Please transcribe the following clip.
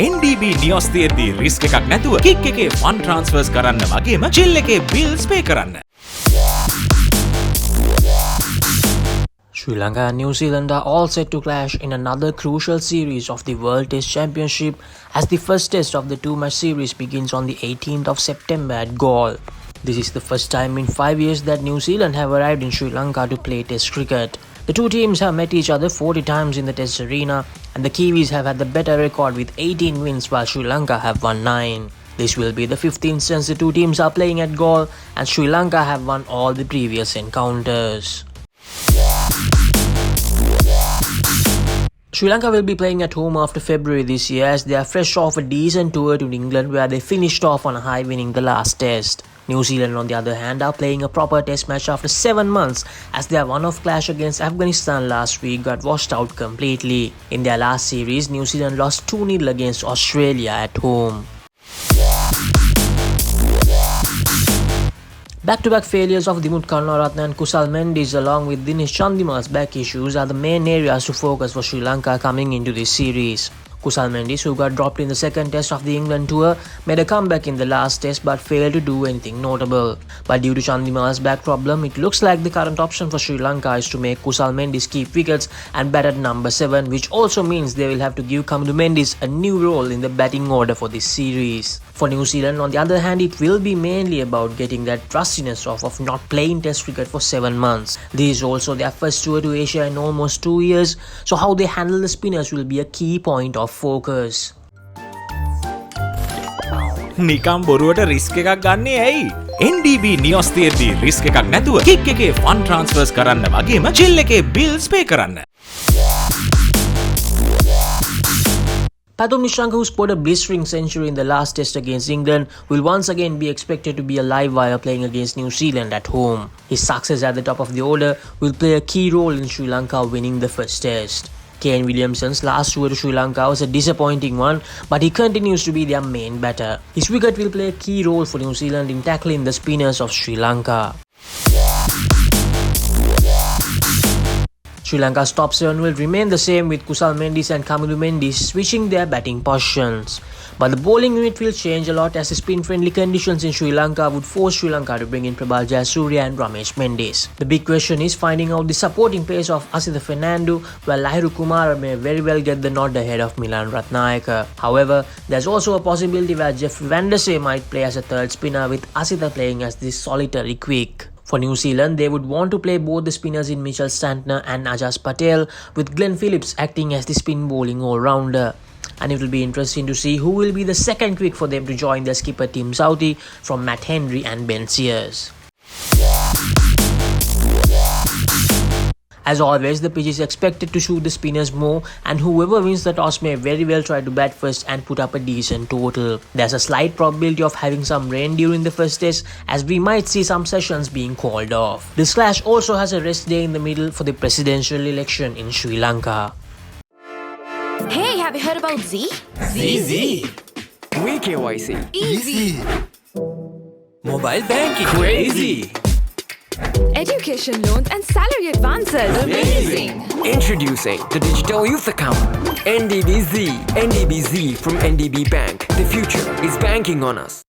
NDB නියොස් තියෙද්දී risk එකක් නැතුව කික් එකේ ෆන් ට්‍රාන්ස්ෆර්ස් කරන්න වගේම චිල් එකේ බිල්ස් පේ කරන්න. Sri Lanka and New Zealand are all set to clash in another crucial series of the World Test Championship as the first test of the two-match series begins on the 18th of September at Galle. This is the first time in 5 years that New Zealand have arrived in Sri Lanka to play Test cricket. The two teams have met each other 40 times in the Test arena, and the Kiwis have had the better record with 18 wins while Sri Lanka have won 9. This will be the 15th instance the two teams are playing at Galle, and Sri Lanka have won all the previous encounters. Sri Lanka will be playing at home after February this year as they are fresh off a decent tour to England where they finished off on a high winning the last test. New Zealand on the other hand are playing a proper test match after 7 months as their one-off clash against Afghanistan last week got washed out completely. In their last series, New Zealand lost 2-0 against Australia at home. Back-to-back failures of Dimuth Karunaratne and Kusal Mendis along with Dinesh Chandimal's back issues are the main areas to focus for Sri Lanka coming into this series. Kusal Mendis, who got dropped in the second test of the England tour, made a comeback in the last test but failed to do anything notable. But due to Chandimal's back problem, it looks like the current option for Sri Lanka is to make Kusal Mendis keep wickets and bat at number 7, which also means they will have to give Kamindu Mendis a new role in the batting order for this series. For New Zealand, on the other hand, it will be mainly about getting that rustiness off of not playing Test cricket for 7 months. This is also their first tour to Asia in almost 2 years, so how they handle the spinners will be a key point of focus. නිකම් බොරුවට risk එකක් ගන්නේ ඇයි? NDB නියොස් තියෙද්දී risk එකක් නැතුව kick එකේ fun ට්‍රාන්ස්ෆර්ස් කරන්න වගේම චිල් එකේ බිල්ස් පේ කරන්න. Pathum Nishanka, who scored a blistering century in the last test against England, will once again be expected to be a live wire playing against New Zealand at home. His success at the top of the order will play a key role in Sri Lanka winning the first test. Kane Williamson's last tour to Sri Lanka was a disappointing one, but he continues to be their main batter. His wicket will play a key role for New Zealand in tackling the spinners of Sri Lanka. Sri Lanka's top 7 will remain the same with Kusal Mendis and Kamindu Mendis switching their batting positions. But the bowling unit will change a lot as the spin-friendly conditions in Sri Lanka would force Sri Lanka to bring in Prabal Jayasuriya and Ramesh Mendis. The big question is finding out the supporting pace of SLvNZ, where Lahiru Kumara may very well get the nod ahead of Milan Ratnayaka. However, there's also a possibility where Jeffrey van der Sar might play as a third spinner with Asitha playing as the solitary quick. For New Zealand, they would want to play both the spinners in Mitchell Stantner and Ajaz Patel, with Glenn Phillips acting as the spin bowling all-rounder. And it will be interesting to see who will be the second quick for them to join their skipper Tim Southee from Matt Henry and Ben Sears. As always, the pitch is expected to suit the spinners more, and whoever wins the toss may very well try to bat first and put up a decent total. There's a slight probability of having some rain during the first test, as we might see some sessions being called off. This clash also has a rest day in the middle for the presidential election in Sri Lanka. Hey, have you heard about Z? ZZ. KYC. Easy. Mobile banking. Crazy. Education loans and salary advances. Amazing. Introducing the Digital Youth Account. NDBZ. NDBZ from NDB Bank. The future is banking on us.